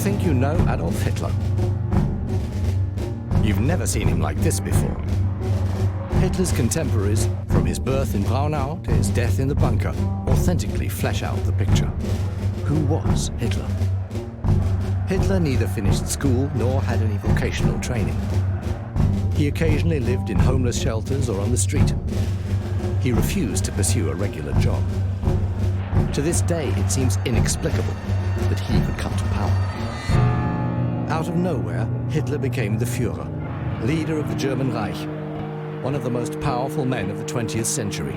think you know Adolf Hitler? You've never seen him like this before. Hitler's contemporaries, from his birth in Braunau to his death in the bunker, authentically flesh out the picture. Who was Hitler? Hitler neither finished school nor had any vocational training. He occasionally lived in homeless shelters or on the street. He refused to pursue a regular job. To this day, it seems inexplicable that he could come to power. Out of nowhere, Hitler became the Führer, leader of the German Reich, one of the most powerful men of the 20th century,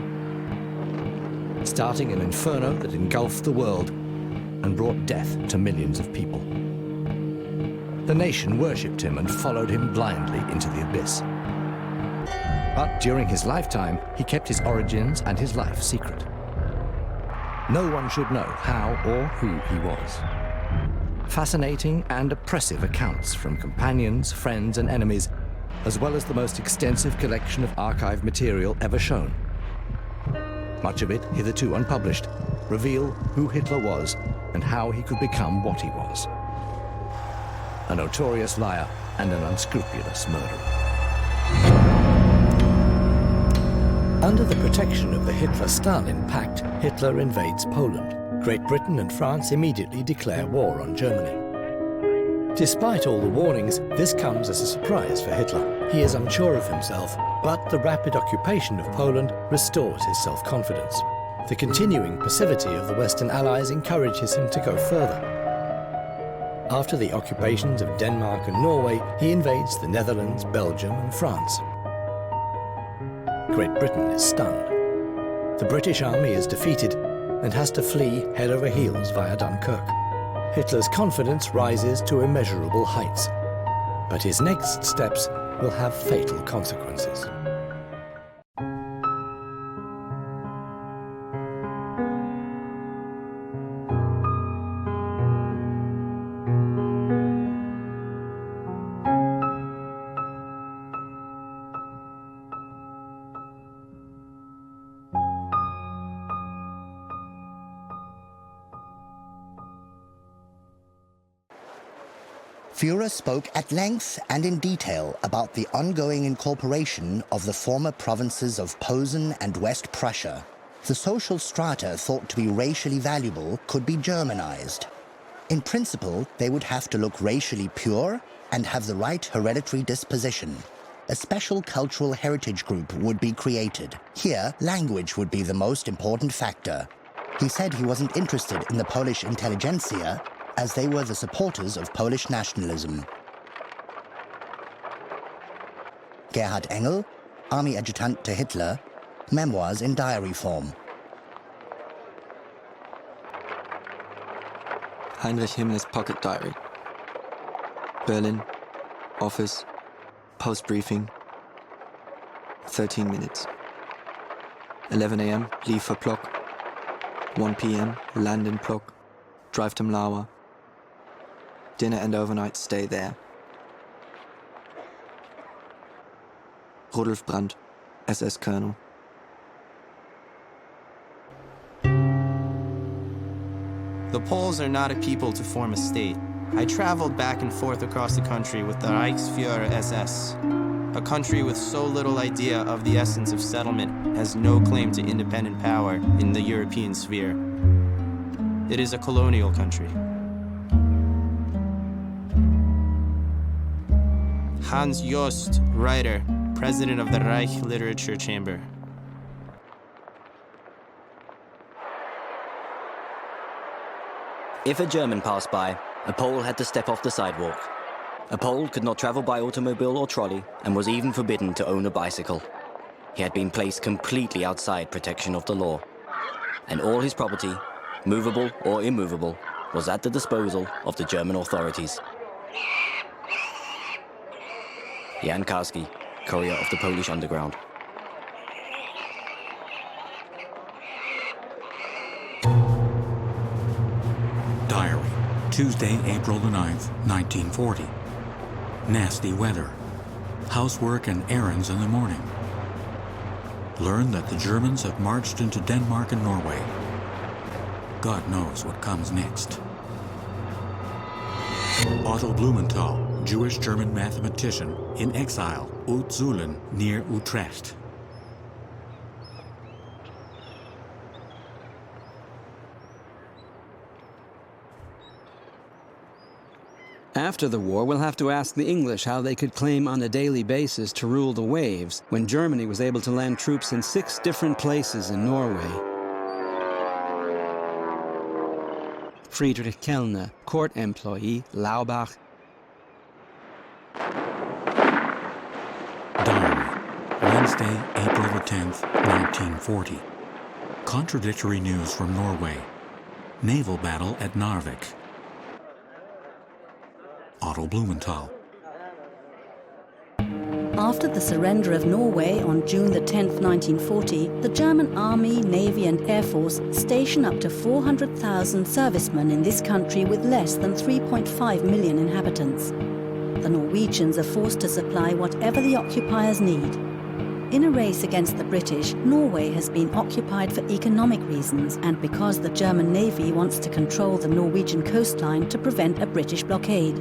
starting an inferno that engulfed the world and brought death to millions of people. The nation worshipped him and followed him blindly into the abyss. But during his lifetime, he kept his origins and his life secret. No one should know how or who he was. Fascinating and oppressive accounts from companions, friends, and enemies, as well as the most extensive collection of archive material ever shown. Much of it, hitherto unpublished, reveal who Hitler was and how he could become what he was. A notorious liar and an unscrupulous murderer. Under the protection of the Hitler-Stalin Pact, Hitler invades Poland. Great Britain and France immediately declare war on Germany. Despite all the warnings, this comes as a surprise for Hitler. He is unsure of himself, but the rapid occupation of Poland restores his self-confidence. The continuing passivity of the Western Allies encourages him to go further. After the occupations of Denmark and Norway, he invades the Netherlands, Belgium, and France. Great Britain is stunned. The British army is defeated and has to flee head over heels via Dunkirk. Hitler's confidence rises to immeasurable heights, but his next steps will have fatal consequences. Führer spoke at length and in detail about the ongoing incorporation of the former provinces of Posen and West Prussia. The social strata thought to be racially valuable could be Germanized. In principle, they would have to look racially pure and have the right hereditary disposition. A special cultural heritage group would be created. Here, language would be the most important factor. He said he wasn't interested in the Polish intelligentsia, as they were the supporters of Polish nationalism. Gerhard Engel, army adjutant to Hitler, memoirs in diary form. Heinrich Himmler's pocket diary. Berlin, office, post-briefing, 13 minutes. 11 a.m., leave for Plock. 1 p.m., land in Plock, drive to Mlawa. Dinner and overnight stay there. Rudolf Brandt, SS Colonel. The Poles are not a people to form a state. I traveled back and forth across the country with the Reichsführer SS. A country with so little idea of the essence of settlement has no claim to independent power in the European sphere. It is a colonial country. Hans Jost, writer, president of the Reich Literature Chamber. If a German passed by, a Pole had to step off the sidewalk. A Pole could not travel by automobile or trolley and was even forbidden to own a bicycle. He had been placed completely outside protection of the law. And all his property, movable or immovable, was at the disposal of the German authorities. Jan Karski, courier of the Polish underground. Diary, Tuesday, April the 9th, 1940. Nasty weather. Housework and errands in the morning. Learn that the Germans have marched into Denmark and Norway. God knows what comes next. Otto Blumenthal, Jewish-German mathematician, in exile, Utzulen, near Utrecht. After the war, we'll have to ask the English how they could claim on a daily basis to rule the waves when Germany was able to land troops in 6 different places in Norway. Friedrich Kellner, court employee, Laubach. Diary, Wednesday, April the 10th, 1940. Contradictory news from Norway. Naval battle at Narvik. Otto Blumenthal. After the surrender of Norway on June the 10th, 1940, the German Army, Navy and Air Force station up to 400,000 servicemen in this country with less than 3.5 million inhabitants. The Norwegians are forced to supply whatever the occupiers need. In a race against the British, Norway has been occupied for economic reasons and because the German Navy wants to control the Norwegian coastline to prevent a British blockade.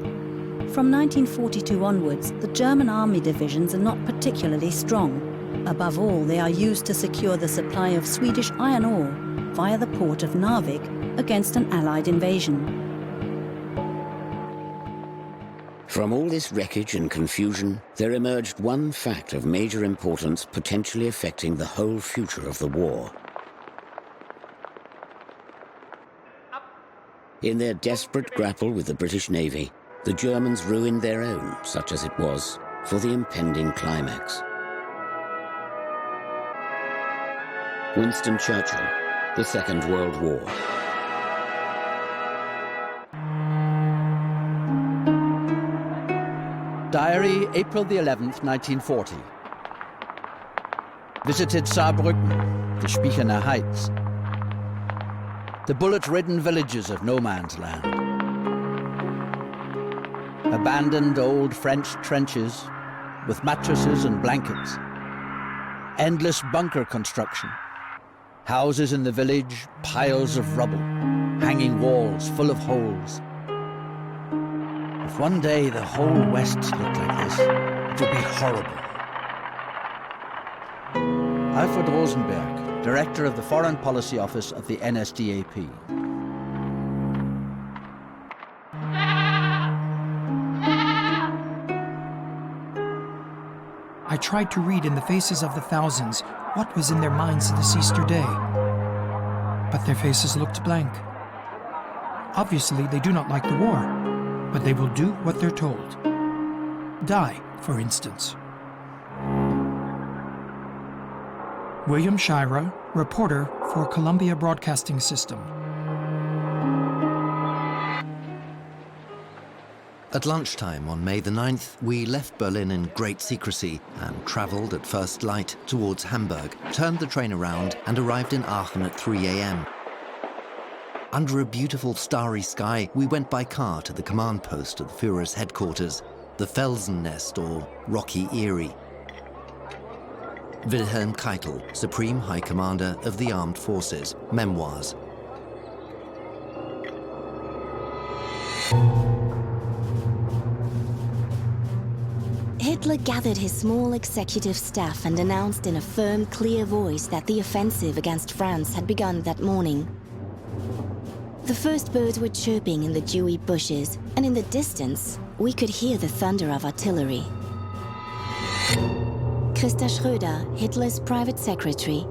From 1942 onwards, the German army divisions are not particularly strong. Above all, they are used to secure the supply of Swedish iron ore via the port of Narvik against an Allied invasion. From all this wreckage and confusion, there emerged one fact of major importance potentially affecting the whole future of the war. In their desperate grapple with the British Navy, the Germans ruined their own, such as it was, for the impending climax. Winston Churchill, the Second World War. Diary, April the 11th, 1940. Visited Saarbrücken, the Spiechener Heights. The bullet-ridden villages of no man's land. Abandoned old French trenches with mattresses and blankets. Endless bunker construction. Houses in the village, piles of rubble. Hanging walls full of holes. If one day the whole West looked like this, it would be horrible. Alfred Rosenberg, Director of the Foreign Policy Office of the NSDAP. I tried to read in the faces of the thousands what was in their minds this Easter day. But their faces looked blank. Obviously, they do not like the war, but they will do what they're told. Die, for instance. William Shira, reporter for Columbia Broadcasting System. At lunchtime on May the 9th, we left Berlin in great secrecy and travelled at first light towards Hamburg, turned the train around and arrived in Aachen at 3 a.m. Under a beautiful starry sky, we went by car to the command post of the Führer's headquarters, the Felsennest or Rocky Eyrie. Wilhelm Keitel, Supreme High Commander of the Armed Forces, Memoirs. Hitler gathered his small executive staff and announced in a firm, clear voice that the offensive against France had begun that morning. The first birds were chirping in the dewy bushes, and in the distance, we could hear the thunder of artillery. Christa Schröder, Hitler's private secretary.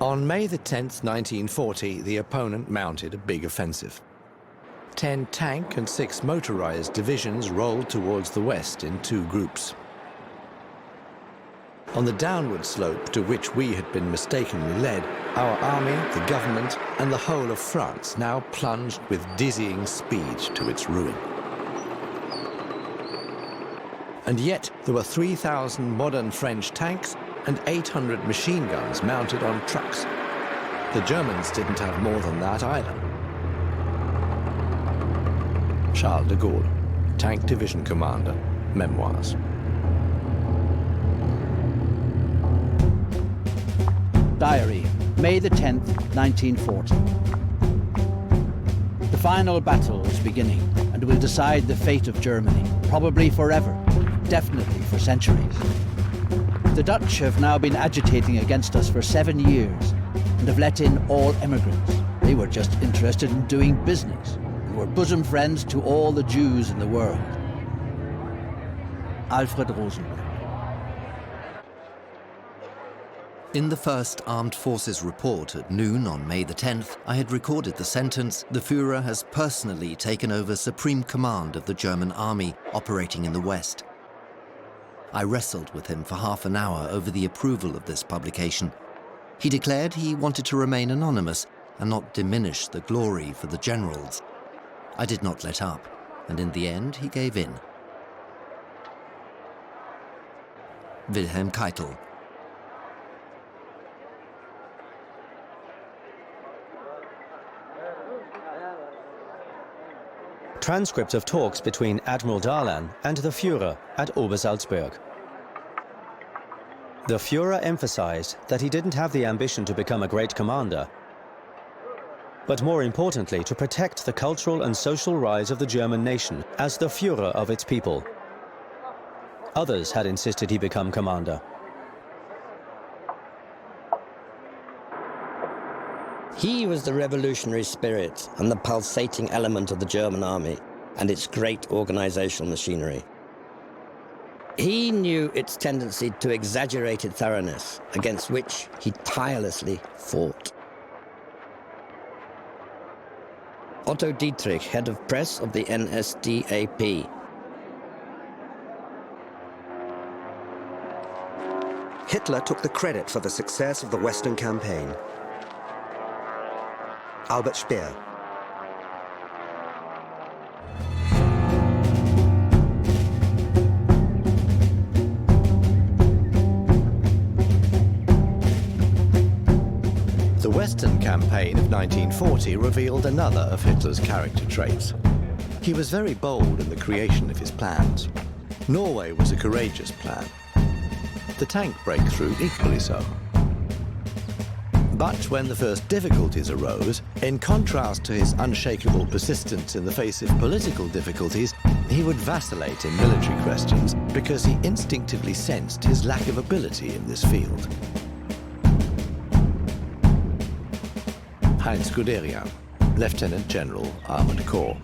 On May the 10th, 1940, the opponent mounted a big offensive. 10 tank and 6 motorized divisions rolled towards the west in 2 groups. On the downward slope to which we had been mistakenly led, our army, the government, and the whole of France now plunged with dizzying speed to its ruin. And yet there were 3,000 modern French tanks and 800 machine guns mounted on trucks. The Germans didn't have more than that either. Charles de Gaulle, Tank Division Commander, Memoirs. Diary, May the 10th, 1940. The final battle is beginning and will decide the fate of Germany, probably forever, definitely for centuries. The Dutch have now been agitating against us for 7 years and have let in all immigrants. They were just interested in doing business and were bosom friends to all the Jews in the world. Alfred Rosenberg. In the first Armed Forces report at noon on May the 10th, I had recorded the sentence, "The Führer has personally taken over supreme command of the German army operating in the West." I wrestled with him for half an hour over the approval of this publication. He declared he wanted to remain anonymous and not diminish the glory for the generals. I did not let up, and in the end he gave in. Wilhelm Keitel. Transcript of talks between Admiral Darlan and the Führer at Obersalzberg. The Führer emphasized that he didn't have the ambition to become a great commander, but more importantly, to protect the cultural and social rise of the German nation as the Führer of its people. Others had insisted he become commander. He was the revolutionary spirit and the pulsating element of the German army and its great organizational machinery. He knew its tendency to exaggerated thoroughness, against which he tirelessly fought. Otto Dietrich, head of press of the NSDAP. Hitler took the credit for the success of the Western campaign. Albert Speer. The Western campaign of 1940 revealed another of Hitler's character traits. He was very bold in the creation of his plans. Norway was a courageous plan. The tank breakthrough equally so. But when the first difficulties arose, in contrast to his unshakable persistence in the face of political difficulties, he would vacillate in military questions because he instinctively sensed his lack of ability in this field. Heinz Guderian, Lieutenant General, Armored Corps.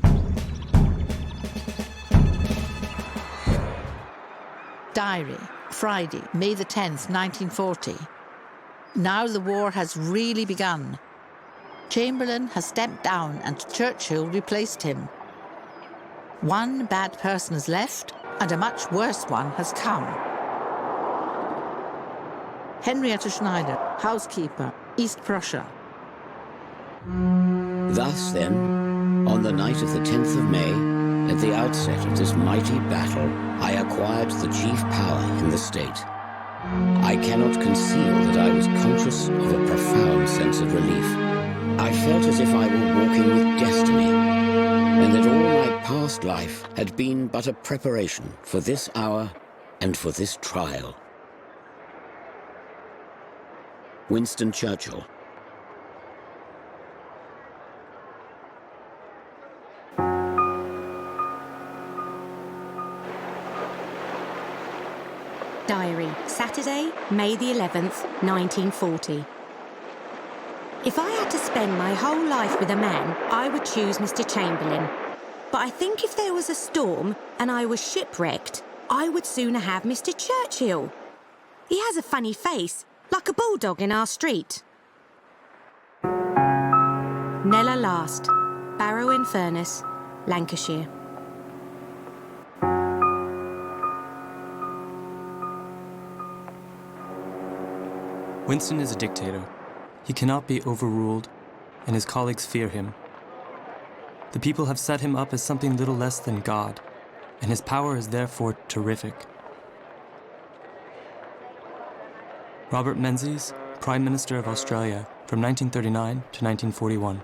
Diary, Friday, May the 10th, 1940. Now the war has really begun. Chamberlain has stepped down and Churchill replaced him. One bad person has left and a much worse one has come. Henrietta Schneider, housekeeper, East Prussia. Thus, then, on the night of the 10th of May, at the outset of this mighty battle, I acquired the chief power in the state. I cannot conceal that I was conscious of a profound sense of relief. I felt as if I were walking with destiny, and that all my past life had been but a preparation for this hour and for this trial. Winston Churchill. Diary, Saturday, May the 11th, 1940. If I had to spend my whole life with a man, I would choose Mr. Chamberlain. But I think if there was a storm and I was shipwrecked, I would sooner have Mr. Churchill. He has a funny face, like a bulldog in our street. Nella Last, Barrow-in-Furness, Lancashire. Winston is a dictator. He cannot be overruled, and his colleagues fear him. The people have set him up as something little less than God, and his power is therefore terrific. Robert Menzies, Prime Minister of Australia, from 1939 to 1941.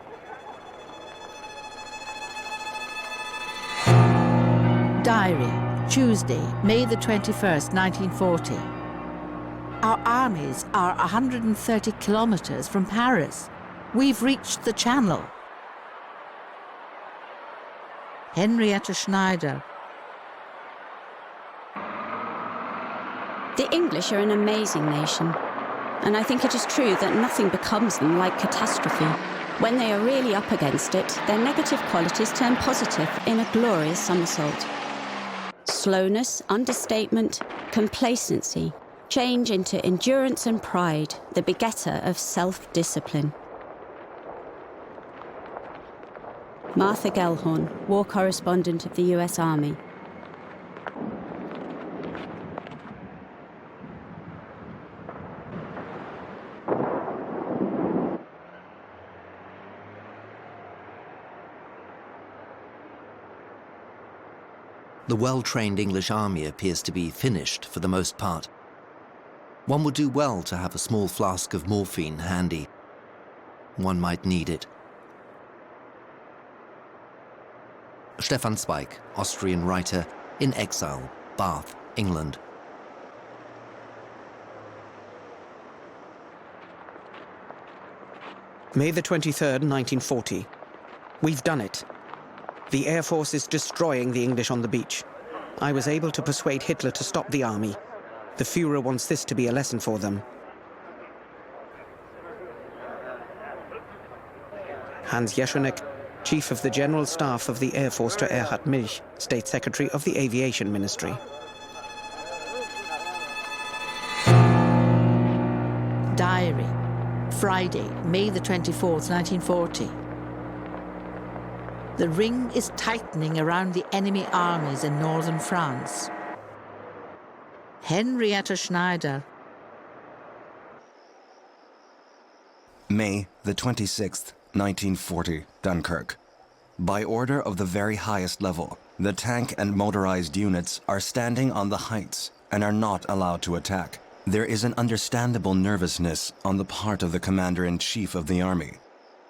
Diary, Tuesday, May the 21st, 1940. Our armies are 130 kilometers from Paris. We've reached the Channel. Henrietta Schneider. The English are an amazing nation, and I think it is true that nothing becomes them like catastrophe. When they are really up against it, their negative qualities turn positive in a glorious somersault. Slowness, understatement, complacency change into endurance and pride, the begetter of self-discipline. Martha Gellhorn, war correspondent of the US Army. The well-trained English army appears to be finished for the most part. One would do well to have a small flask of morphine handy. One might need it. Stefan Zweig, Austrian writer, in exile, Bath, England. May the 23rd, 1940. We've done it. The Air Force is destroying the English on the beach. I was able to persuade Hitler to stop the army. The Führer wants this to be a lesson for them. Hans Jeschonek, Chief of the General Staff of the Air Force to Erhard Milch, State Secretary of the Aviation Ministry. Diary. Friday, May the 24th, 1940. The ring is tightening around the enemy armies in northern France. Henrietta Schneider. May the 26th, 1940, Dunkirk. By order of the very highest level, the tank and motorized units are standing on the heights and are not allowed to attack. There is an understandable nervousness on the part of the commander-in-chief of the army,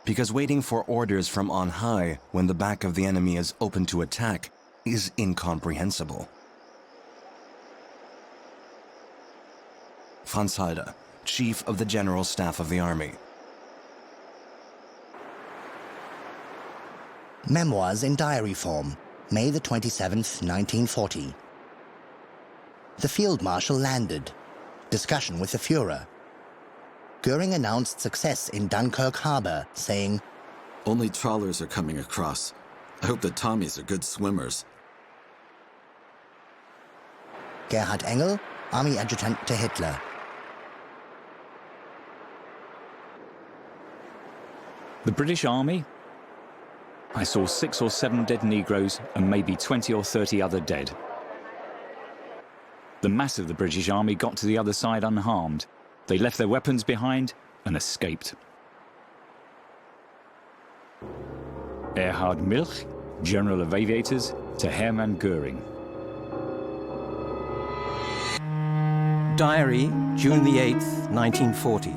because waiting for orders from on high when the back of the enemy is open to attack is incomprehensible. Franz Halder, Chief of the General Staff of the Army. Memoirs in diary form, May the 27th, 1940. The Field Marshal landed. Discussion with the Führer. Goering announced success in Dunkirk harbor, saying, "Only trawlers are coming across. I hope the Tommies are good swimmers." Gerhard Engel, Army Adjutant to Hitler. The British Army? I saw 6 or 7 dead Negroes and maybe 20 or 30 other dead. The mass of the British Army got to the other side unharmed. They left their weapons behind and escaped. Erhard Milch, General of Aviators, to Hermann Göring. Diary, June the 8th, 1940.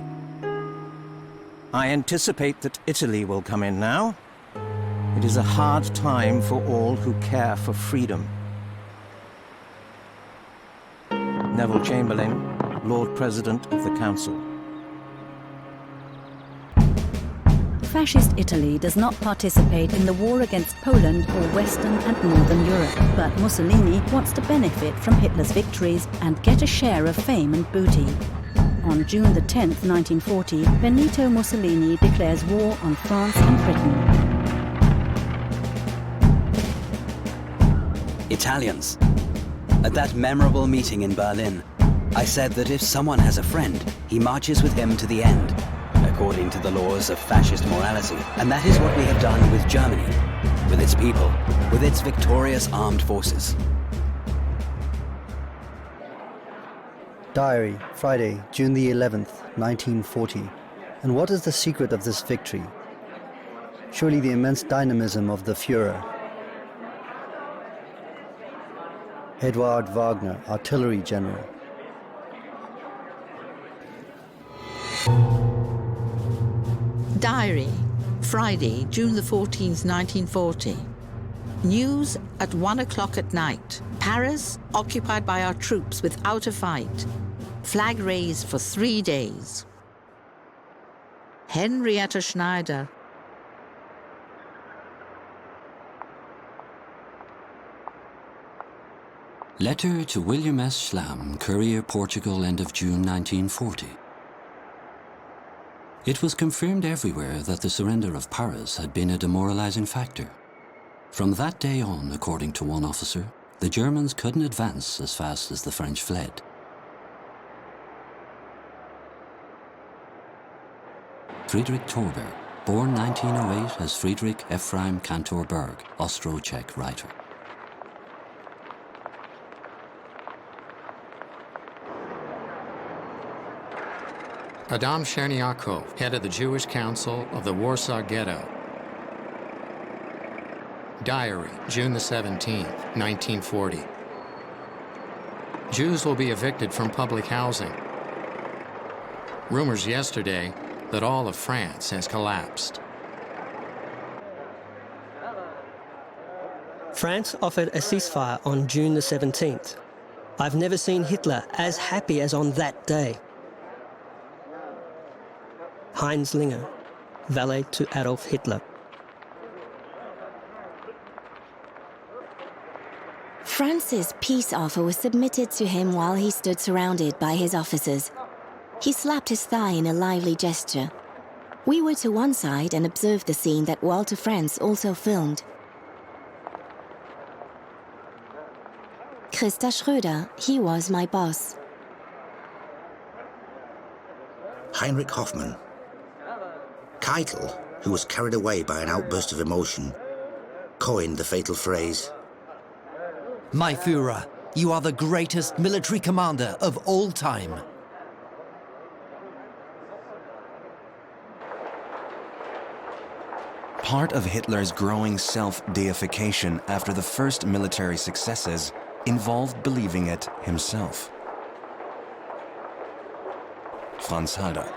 I anticipate that Italy will come in now. It is a hard time for all who care for freedom. Neville Chamberlain, Lord President of the Council. Fascist Italy does not participate in the war against Poland or Western and Northern Europe, but Mussolini wants to benefit from Hitler's victories and get a share of fame and booty. On June the 10th, 1940, Benito Mussolini declares war on France and Britain. Italians. At that memorable meeting in Berlin, I said that if someone has a friend, he marches with him to the end, according to the laws of fascist morality. And that is what we have done with Germany, with its people, with its victorious armed forces. Diary, Friday, June the 11th, 1940. And what is the secret of this victory? Surely the immense dynamism of the Führer. Eduard Wagner, Artillery General. Diary, Friday, June the 14th, 1940. News at 1 o'clock at night. Paris occupied by our troops without a fight. Flag raised for 3 days. Henrietta Schneider. Letter to William S. Schlam, Courier, Portugal, end of June 1940. It was confirmed everywhere that the surrender of Paris had been a demoralizing factor. From that day on, according to one officer, the Germans couldn't advance as fast as the French fled. Friedrich Thorberg, born 1908 as Friedrich Ephraim Cantor Berg, Austro-Czech writer. Adam Cherniakov, head of the Jewish Council of the Warsaw Ghetto. Diary, June the 17th, 1940. Jews will be evicted from public housing. Rumors yesterday that all of France has collapsed. France offered a ceasefire on June the 17th. I've never seen Hitler as happy as on that day. Heinz Linger, valet to Adolf Hitler. France's peace offer was submitted to him while he stood surrounded by his officers. He slapped his thigh in a lively gesture. We were to one side and observed the scene that Walter Franz also filmed. Christa Schröder, he was my boss. Heinrich Hoffmann. Keitel, who was carried away by an outburst of emotion, coined the fatal phrase, My Führer, you are the greatest military commander of all time. Part of Hitler's growing self-deification after the first military successes involved believing it himself. Franz Halder.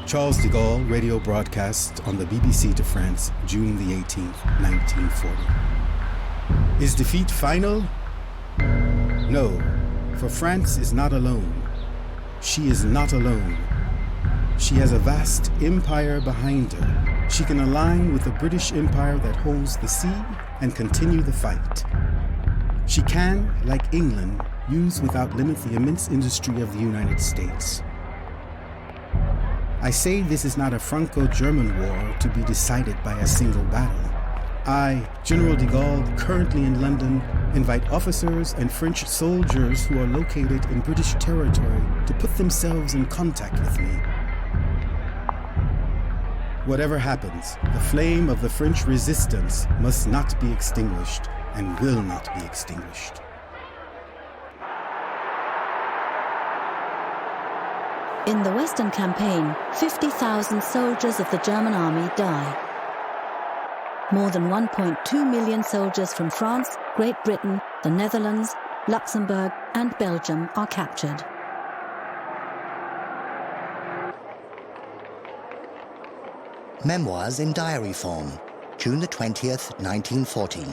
Charles de Gaulle radio broadcast on the BBC to France, June the 18th, 1940. Is defeat final? No, for France is not alone. She is not alone. She has a vast empire behind her. She can align with the British Empire that holds the sea and continue the fight. She can, like England, use without limit the immense industry of the United States. I say this is not a Franco-German war to be decided by a single battle. I, General de Gaulle, currently in London, invite officers and French soldiers who are located in British territory to put themselves in contact with me. Whatever happens, the flame of the French resistance must not be extinguished and will not be extinguished. In the Western Campaign, 50,000 soldiers of the German army die. More than 1.2 million soldiers from France, Great Britain, the Netherlands, Luxembourg, and Belgium are captured. Memoirs in diary form, June the 20th, 1940.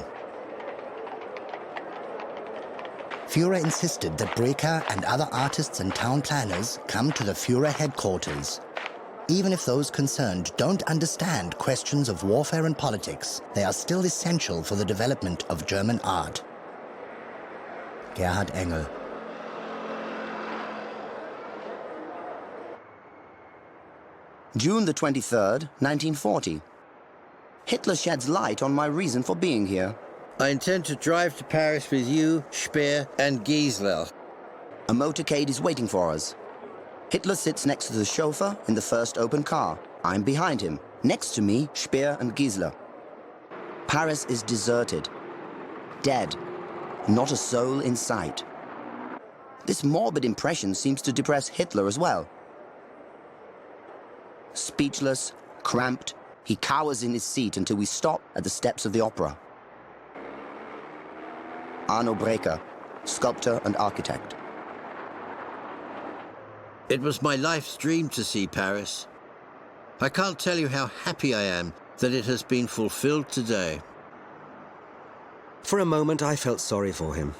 Führer insisted that Breker and other artists and town planners come to the Führer headquarters. Even if those concerned don't understand questions of warfare and politics, they are still essential for the development of German art. Gerhard Engel. June the 23rd, 1940. Hitler sheds light on my reason for being here. I intend to drive to Paris with you, Speer, and Giesler. A motorcade is waiting for us. Hitler sits next to the chauffeur in the first open car. I'm behind him. Next to me, Speer and Giesler. Paris is deserted. Dead. Not a soul in sight. This morbid impression seems to depress Hitler as well. Speechless, cramped, he cowers in his seat until we stop at the steps of the opera. Arno Breker, sculptor and architect. It was my life's dream to see Paris. I can't tell you how happy I am that it has been fulfilled today. For a moment, I felt sorry for him.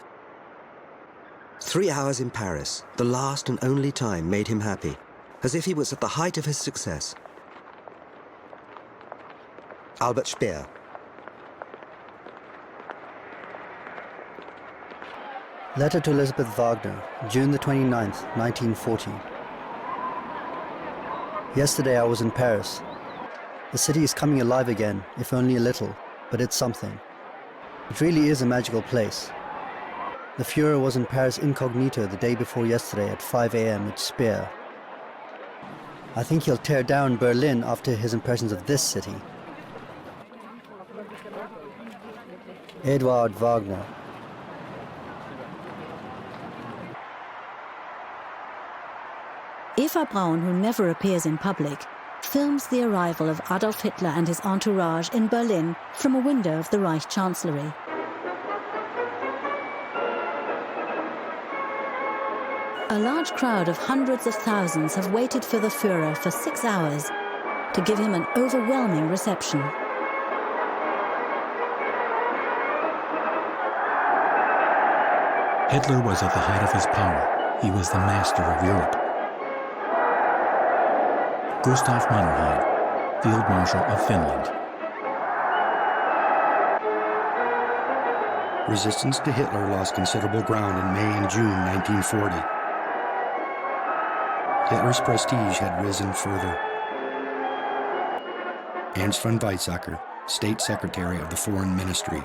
3 hours in Paris, the last and only time, made him happy, as if he was at the height of his success. Albert Speer. Letter to Elizabeth Wagner, June the 29th, 1940. Yesterday I was in Paris. The city is coming alive again, if only a little, but it's something. It really is a magical place. The Führer was in Paris incognito the day before yesterday at 5 a.m. at Speer. I think he'll tear down Berlin after his impressions of this city. Eduard Wagner. Eva Braun, who never appears in public, films the arrival of Adolf Hitler and his entourage in Berlin from a window of the Reich Chancellery. A large crowd of hundreds of thousands have waited for the Führer for 6 hours to give him an overwhelming reception. Hitler was at the height of his power. He was the master of Europe. Gustav Mannerheim, Field Marshal of Finland. Resistance to Hitler lost considerable ground in May and June 1940. Hitler's prestige had risen further. Ernst von Weizsäcker, State Secretary of the Foreign Ministry.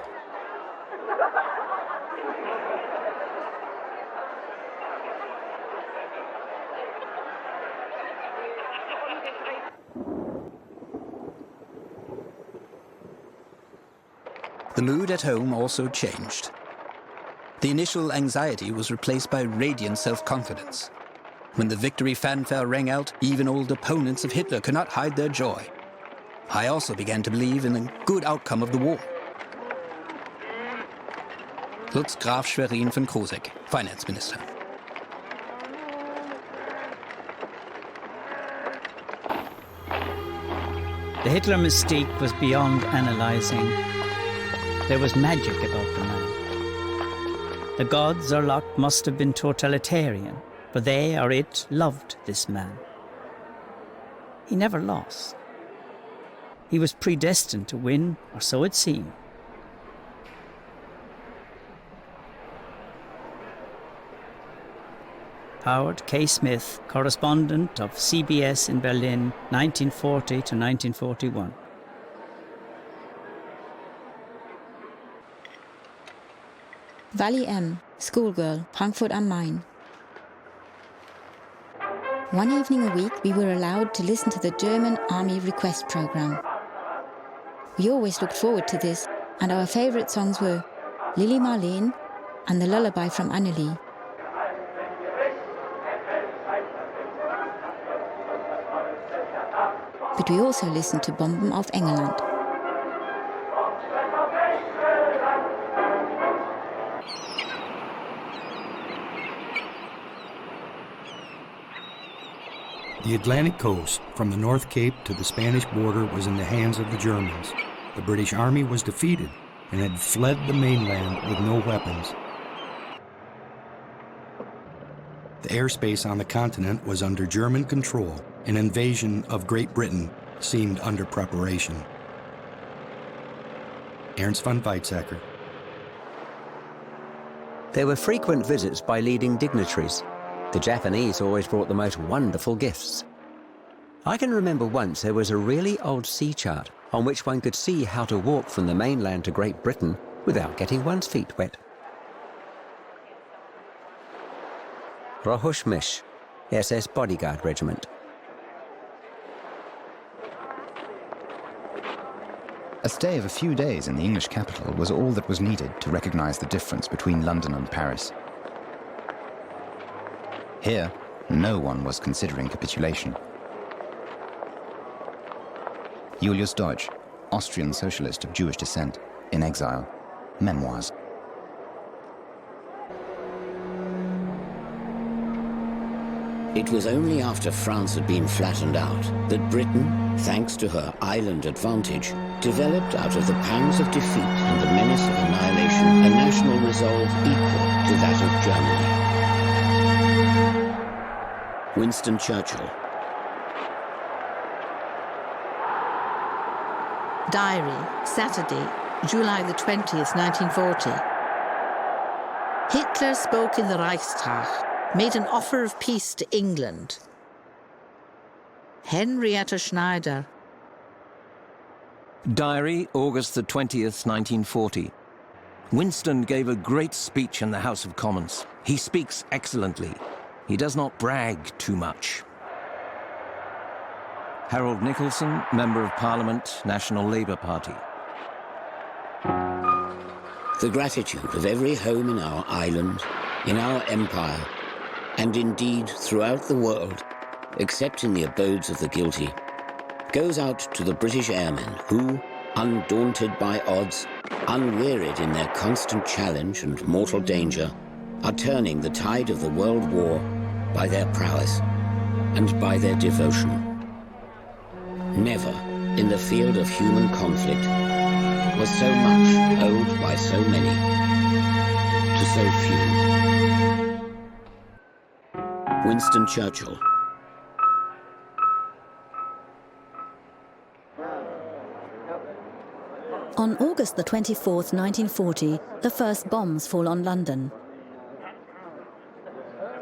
The mood at home also changed. The initial anxiety was replaced by radiant self-confidence. When the victory fanfare rang out, even old opponents of Hitler could not hide their joy. I also began to believe in the good outcome of the war. Lutz Graf Schwerin von Krosigk, Finance Minister. The Hitler mystique was beyond analyzing. There was magic about the man. The gods or lot must have been totalitarian, but they or it loved this man. He never lost. He was predestined to win, or so it seemed. Howard K. Smith, correspondent of CBS in Berlin, 1940 to 1941. Valley M., schoolgirl, Frankfurt am Main. One evening a week, we were allowed to listen to the German Army Request Program. We always looked forward to this, and our favorite songs were Lili Marleen and The Lullaby from Annelie. But we also listened to Bomben auf England. The Atlantic coast, from the North Cape to the Spanish border, was in the hands of the Germans. The British Army was defeated and had fled the mainland with no weapons. The airspace on the continent was under German control. An invasion of Great Britain seemed under preparation. Ernst von Weizsäcker. There were frequent visits by leading dignitaries. The Japanese always brought the most wonderful gifts. I can remember once there was a really old sea chart on which one could see how to walk from the mainland to Great Britain without getting one's feet wet. Rohush Mish, SS Bodyguard Regiment. A stay of a few days in the English capital was all that was needed to recognize the difference between London and Paris. Here, no one was considering capitulation. Julius Deutsch, Austrian socialist of Jewish descent, in exile. Memoirs. It was only after France had been flattened out that Britain, thanks to her island advantage, developed out of the pangs of defeat and the menace of annihilation a national resolve equal to that of Germany. Winston Churchill. Diary, Saturday, July the 20th, 1940. Hitler spoke in the Reichstag, made an offer of peace to England. Henrietta Schneider. Diary, August the 20th, 1940. Winston gave a great speech in the House of Commons. He speaks excellently. He does not brag too much. Harold Nicholson, Member of Parliament, National Labour Party. The gratitude of every home in our island, in our empire, and indeed throughout the world, except in the abodes of the guilty, goes out to the British airmen who, undaunted by odds, unwearied in their constant challenge and mortal danger, are turning the tide of the world war by their prowess and by their devotion. Never, in the field of human conflict, was so much owed by so many to so few. Winston Churchill. On August the 24th, 1940, the first bombs fall on London.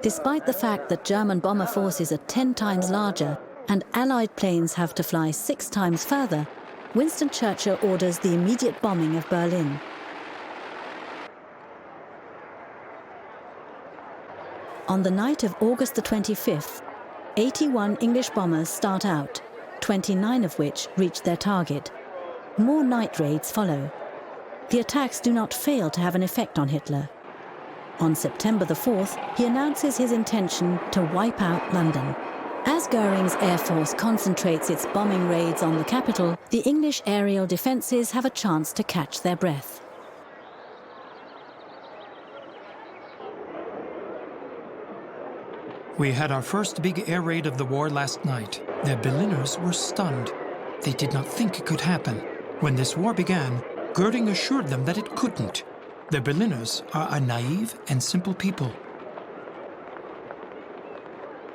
Despite the fact that German bomber forces are 10 times larger and Allied planes have to fly 6 times further, Winston Churchill orders the immediate bombing of Berlin. On the night of August the 25th, 81 English bombers start out, 29 of which reach their target. More night raids follow. The attacks do not fail to have an effect on Hitler. On September the 4th, he announces his intention to wipe out London. As Goering's Air Force concentrates its bombing raids on the capital, the English aerial defences have a chance to catch their breath. We had our first big air raid of the war last night. The Berliners were stunned. They did not think it could happen. When this war began, Goering assured them that it couldn't. The Berliners are a naive and simple people.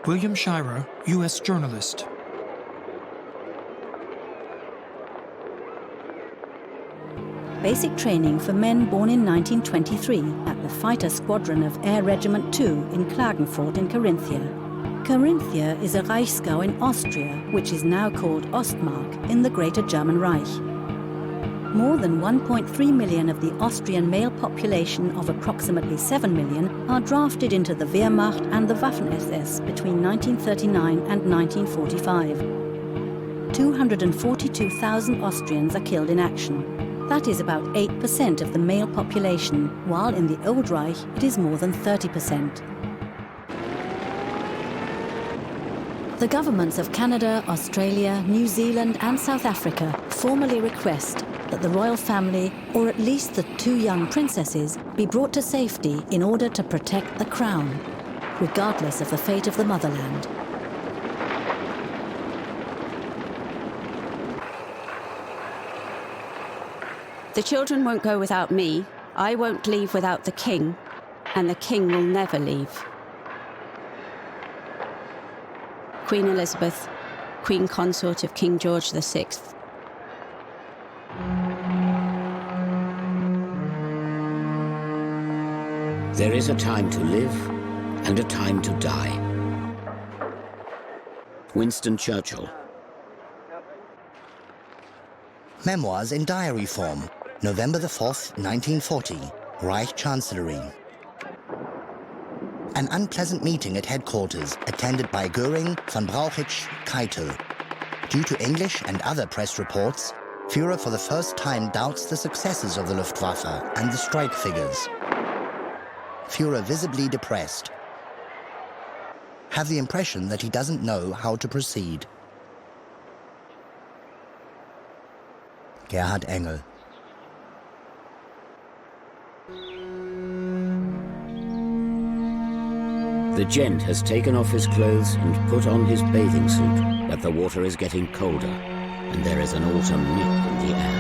William Shirer, U.S. journalist. Basic training for men born in 1923 at the Fighter Squadron of Air Regiment 2 in Klagenfurt in Carinthia. Carinthia is a Reichsgau in Austria, which is now called Ostmark in the Greater German Reich. More than 1.3 million of the Austrian male population of approximately 7 million are drafted into the Wehrmacht and the Waffen-SS between 1939 and 1945. 242,000 Austrians are killed in action. That is about 8% of the male population, while in the Old Reich it is more than 30%. The governments of Canada, Australia, New Zealand and South Africa formally request that the royal family, or at least the 2 young princesses, be brought to safety in order to protect the crown, regardless of the fate of the motherland. The children won't go without me, I won't leave without the king, and the king will never leave. Queen Elizabeth, Queen Consort of King George VI. There is a time to live and a time to die. Winston Churchill. Memoirs in diary form, November the 4th, 1940, Reich Chancellery. An unpleasant meeting at headquarters attended by Goering, von Brauchitsch, Keitel. Due to English and other press reports, Führer for the first time doubts the successes of the Luftwaffe and the strike figures. Führer visibly depressed. Have the impression that he doesn't know how to proceed. Gerhard Engel. The gent has taken off his clothes and put on his bathing suit, but the water is getting colder, and there is an autumn nip in the air.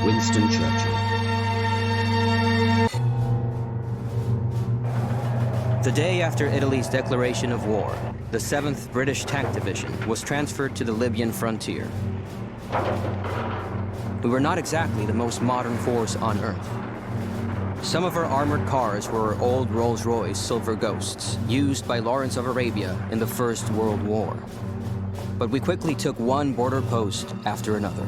Winston Churchill. The day after Italy's declaration of war, the 7th British Tank Division was transferred to the Libyan frontier. We were not exactly the most modern force on Earth. Some of our armored cars were old Rolls-Royce Silver Ghosts, used by Lawrence of Arabia in the First World War. But we quickly took one border post after another.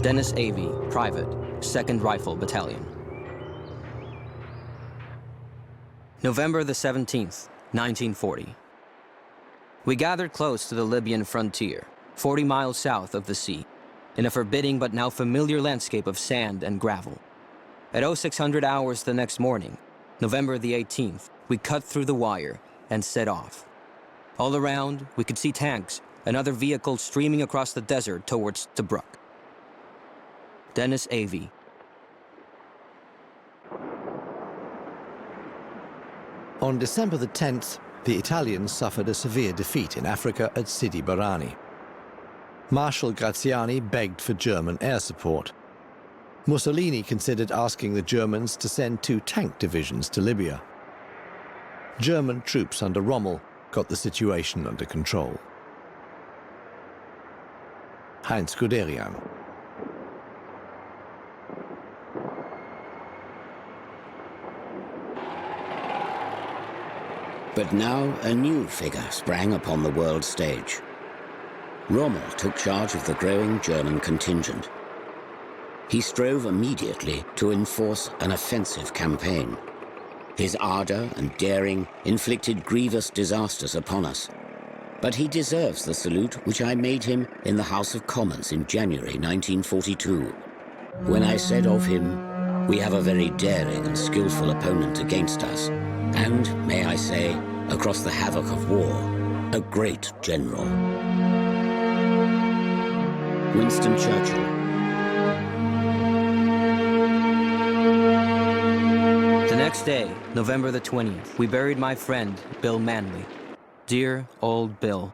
Dennis Avey, Private, 2nd Rifle Battalion. November the 17th, 1940. We gathered close to the Libyan frontier, 40 miles south of the sea, in a forbidding but now familiar landscape of sand and gravel. At 0600 hours the next morning, November the 18th, we cut through the wire and set off. All around, we could see tanks and other vehicles streaming across the desert towards Tobruk. Dennis Avey. On December the 10th, the Italians suffered a severe defeat in Africa at Sidi Barrani. Marshal Graziani begged for German air support. Mussolini considered asking the Germans to send 2 tank divisions to Libya. German troops under Rommel got the situation under control. Heinz Guderian. But now a new figure sprang upon the world stage. Rommel took charge of the growing German contingent. He strove immediately to enforce an offensive campaign. His ardor and daring inflicted grievous disasters upon us. But he deserves the salute which I made him in the House of Commons in January 1942, when I said of him, "We have a very daring and skillful opponent against us, and, may I say, across the havoc of war, a great general." Winston Churchill. The next day, November the 20th, we buried my friend, Bill Manley. Dear old Bill.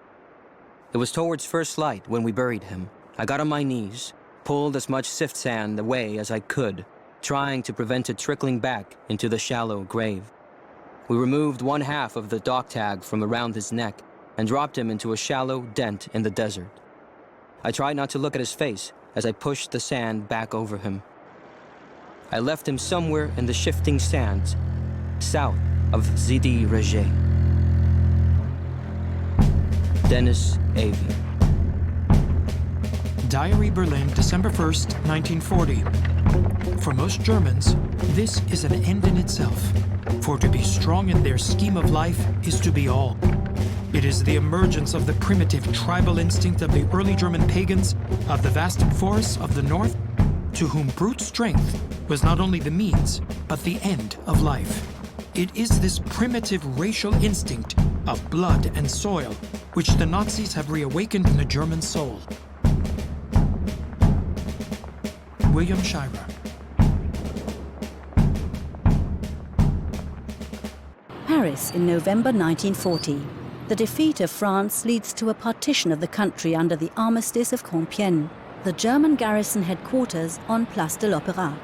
It was towards first light when we buried him. I got on my knees, pulled as much sift sand away as I could, trying to prevent it trickling back into the shallow grave. We removed 1/2 of the dog tag from around his neck and dropped him into a shallow dent in the desert. I tried not to look at his face as I pushed the sand back over him. I left him somewhere in the shifting sands, south of Sidi Rezé. Dennis Avey. Diary Berlin, December 1st, 1940. For most Germans, this is an end in itself. For to be strong in their scheme of life is to be all. It is the emergence of the primitive tribal instinct of the early German pagans of the vast forests of the north, to whom brute strength was not only the means, but the end of life. It is this primitive racial instinct of blood and soil which the Nazis have reawakened in the German soul. William Shirer. Paris in November 1940. The defeat of France leads to a partition of the country under the Armistice of Compiègne, the German garrison headquarters on Place de l'Opéra.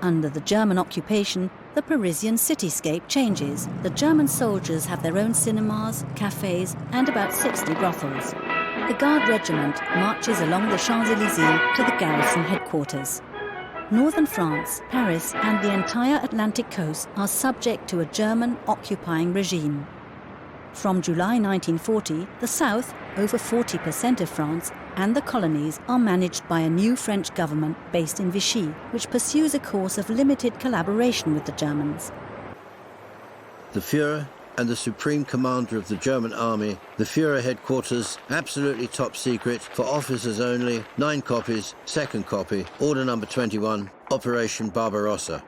Under the German occupation, the Parisian cityscape changes. The German soldiers have their own cinemas, cafes, and about 60 brothels. The Guard regiment marches along the Champs-Élysées to the garrison headquarters. Northern France, Paris, and the entire Atlantic coast are subject to a German occupying regime. From July 1940, the south, over 40% of France, and the colonies are managed by a new French government based in Vichy, which pursues a course of limited collaboration with the Germans. The Führer and the Supreme Commander of the German Army, the Führer headquarters, absolutely top secret, for officers only, 9 copies, 2nd copy, order number 21, Operation Barbarossa.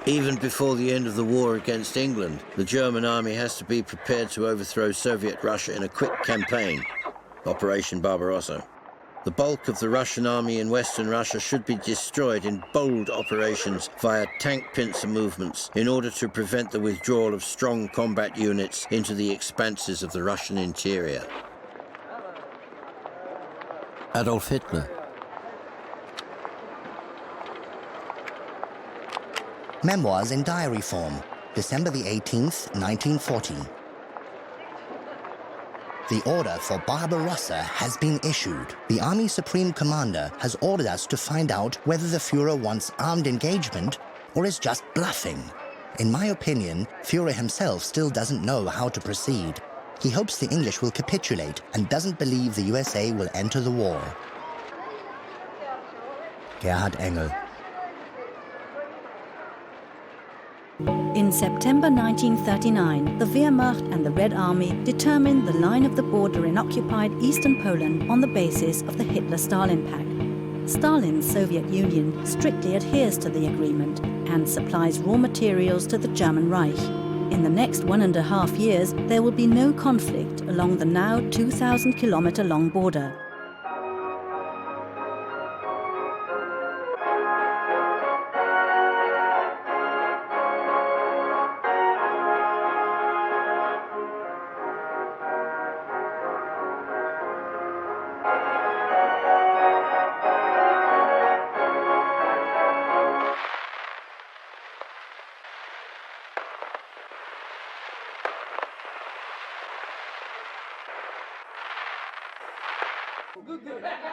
Even before the end of the war against England, the German army has to be prepared to overthrow Soviet Russia in a quick campaign, Operation Barbarossa. The bulk of the Russian army in Western Russia should be destroyed in bold operations via tank pincer movements in order to prevent the withdrawal of strong combat units into the expanses of the Russian interior. Adolf Hitler. Memoirs in diary form, December the 18th, 1940. The order for Barbarossa has been issued. The Army Supreme Commander has ordered us to find out whether the Führer wants armed engagement or is just bluffing. In my opinion, Führer himself still doesn't know how to proceed. He hopes the English will capitulate and doesn't believe the USA will enter the war. Gerhard Engel. In September 1939, the Wehrmacht and the Red Army determined the line of the border in occupied eastern Poland on the basis of the Hitler-Stalin Pact. Stalin's Soviet Union strictly adheres to the agreement and supplies raw materials to the German Reich. In the next 1.5 years, there will be no conflict along the now 2,000-kilometer-long border.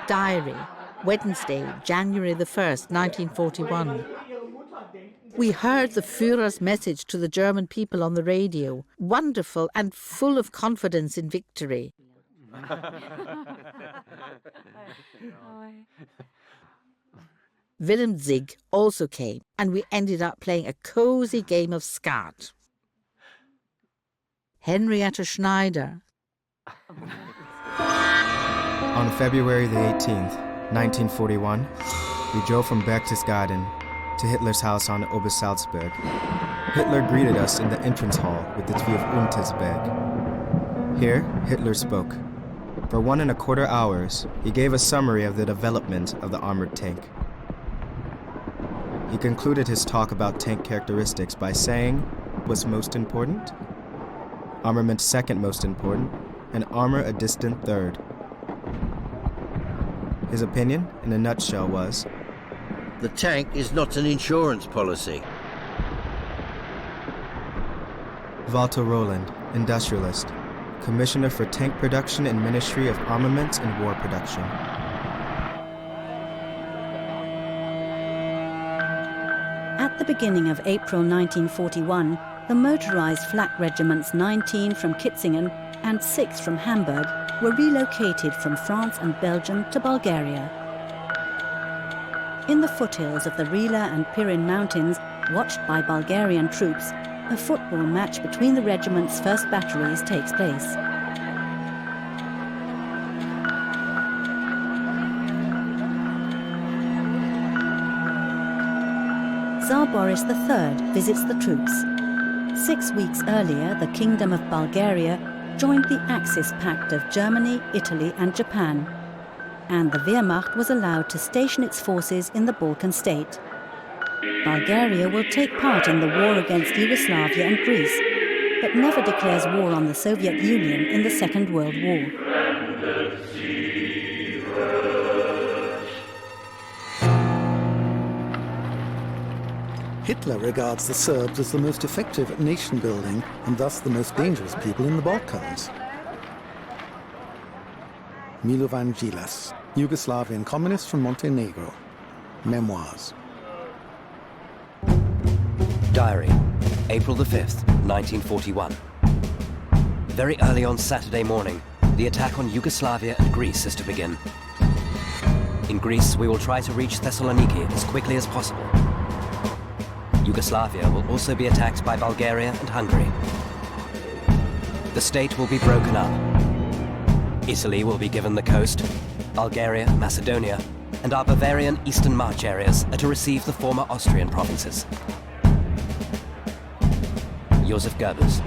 Diary, Wednesday, January the 1st, 1941. We heard the Führer's message to the German people on the radio, wonderful and full of confidence in victory. Willem Zig also came, and we ended up playing a cosy game of skat. Henrietta Schneider. On February the 18th, 1941, we drove from Berchtesgaden to Hitler's house on Obersalzberg. Hitler greeted us in the entrance hall with the tree of Untersberg. Here, Hitler spoke. For 1.25 hours, he gave a summary of the development of the armored tank. He concluded his talk about tank characteristics by saying, what's most important? Armament second most important, and armor a distant third. His opinion, in a nutshell, was, the tank is not an insurance policy. Walter Roland, industrialist, commissioner for tank production in Ministry of Armaments and War Production. At the beginning of April 1941, the motorized flak regiments 19 from Kitzingen and 6 from Hamburg were relocated from France and Belgium to Bulgaria. In the foothills of the Rila and Pirin mountains, watched by Bulgarian troops, a football match between the regiment's first batteries takes place. Tsar Boris III visits the troops. 6 weeks earlier, the Kingdom of Bulgaria joined the Axis Pact of Germany, Italy and Japan, and the Wehrmacht was allowed to station its forces in the Balkan state. Bulgaria will take part in the war against Yugoslavia and Greece, but never declares war on the Soviet Union in the Second World War. Hitler regards the Serbs as the most effective at nation-building and thus the most dangerous people in the Balkans. Milovan Djilas, Yugoslavian communist from Montenegro. Memoirs. Diary, April the 5th, 1941. Very early on Saturday morning, the attack on Yugoslavia and Greece is to begin. In Greece, we will try to reach Thessaloniki as quickly as possible. Yugoslavia will also be attacked by Bulgaria and Hungary. The state will be broken up. Italy will be given the coast, Bulgaria, Macedonia, and our Bavarian Eastern March areas are to receive the former Austrian provinces. Josef Goebbels.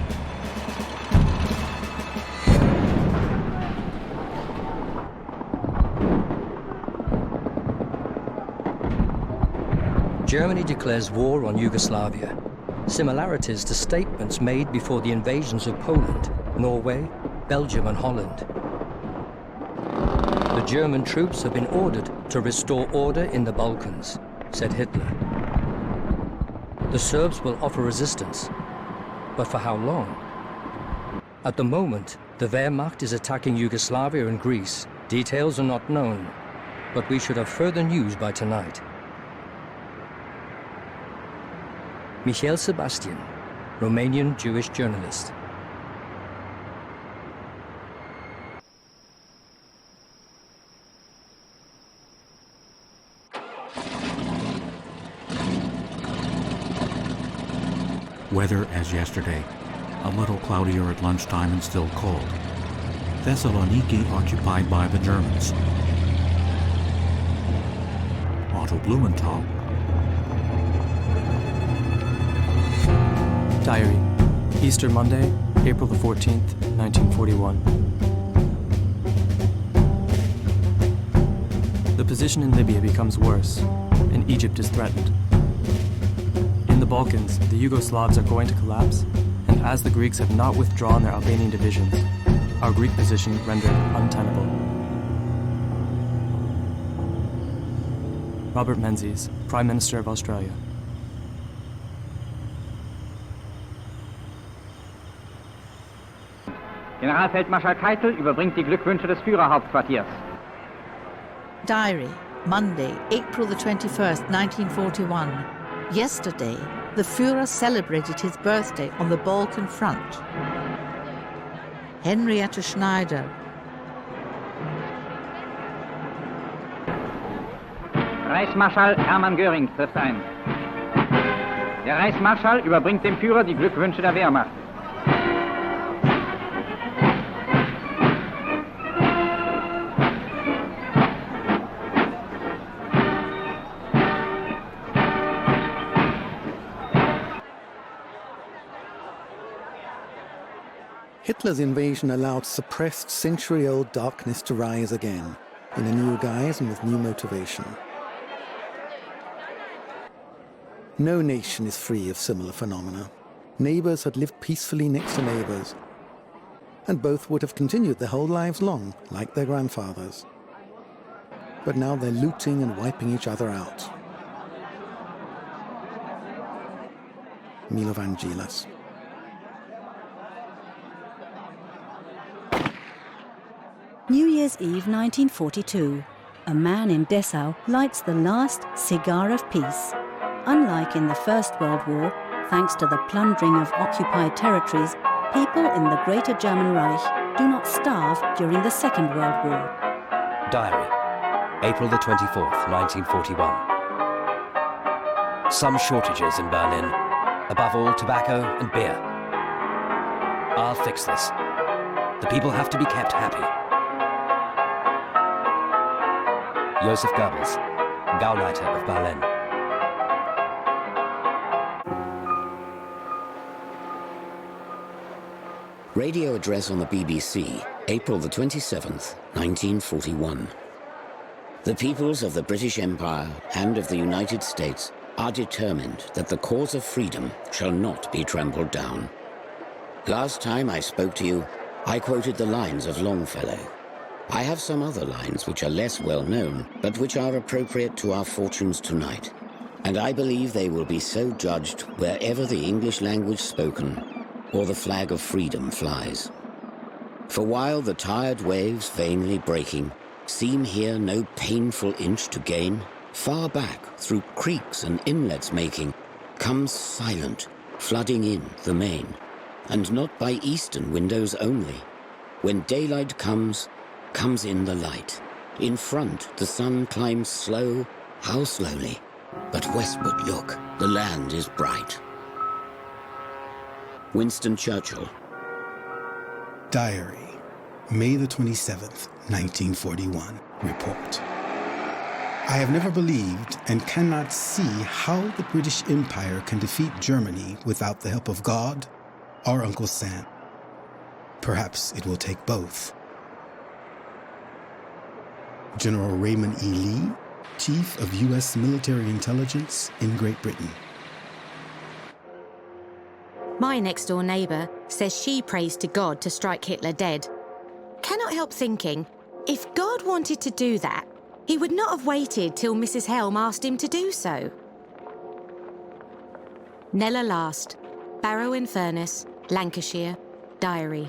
Germany declares war on Yugoslavia. Similarities to statements made before the invasions of Poland, Norway, Belgium and Holland. The German troops have been ordered to restore order in the Balkans, said Hitler. The Serbs will offer resistance, but for how long? At the moment, the Wehrmacht is attacking Yugoslavia and Greece. Details are not known, but we should have further news by tonight. Michael Sebastian, Romanian Jewish journalist. Weather as yesterday, a little cloudier at lunchtime and still cold. Thessaloniki occupied by the Germans. Otto Blumenthal. Diary. Easter Monday, April the 14th, 1941. The position in Libya becomes worse, and Egypt is threatened. In the Balkans, the Yugoslavs are going to collapse, and as the Greeks have not withdrawn their Albanian divisions, our Greek position rendered untenable. Robert Menzies, Prime Minister of Australia. Generalfeldmarschall Keitel überbringt die Glückwünsche des Führerhauptquartiers. Diary, Monday, April the 21st, 1941. Yesterday, the Führer celebrated his birthday on the Balkan front. Henrietta Schneider. Reichsmarschall Hermann Göring trifft ein. Der Reichsmarschall überbringt dem Führer die Glückwünsche der Wehrmacht. Hitler's invasion allowed suppressed century-old darkness to rise again, in a new guise and with new motivation. No nation is free of similar phenomena. Neighbors had lived peacefully next to neighbors, and both would have continued their whole lives long, like their grandfathers. But now they're looting and wiping each other out. Milovangelas. New Year's Eve 1942. A man in Dessau lights the last cigar of peace. Unlike in the First World War, thanks to the plundering of occupied territories, people in the Greater German Reich do not starve during the Second World War. Diary, April the 24th, 1941. Some shortages in Berlin, above all tobacco and beer. I'll fix this. The people have to be kept happy. Joseph Goebbels, Gauleiter of Berlin. Radio address on the BBC, April the 27th, 1941. The peoples of the British Empire and of the United States are determined that the cause of freedom shall not be trampled down. Last time I spoke to you, I quoted the lines of Longfellow. I have some other lines which are less well known, but which are appropriate to our fortunes tonight. And I believe they will be so judged wherever the English language spoken or the flag of freedom flies. For while the tired waves vainly breaking seem here no painful inch to gain, far back through creeks and inlets making comes silent, flooding in the main, and not by eastern windows only. When daylight comes in the light. In front, the sun climbs slow, how slowly. But westward look, the land is bright. Winston Churchill. Diary, May the 27th, 1941. Report. I have never believed and cannot see how the British Empire can defeat Germany without the help of God or Uncle Sam. Perhaps it will take both. General Raymond E. Lee, Chief of U.S. Military Intelligence in Great Britain. My next-door neighbour says she prays to God to strike Hitler dead. Cannot help thinking, if God wanted to do that, he would not have waited till Mrs. Helm asked him to do so. Nella Last, Barrow in Furness, Lancashire, Diary.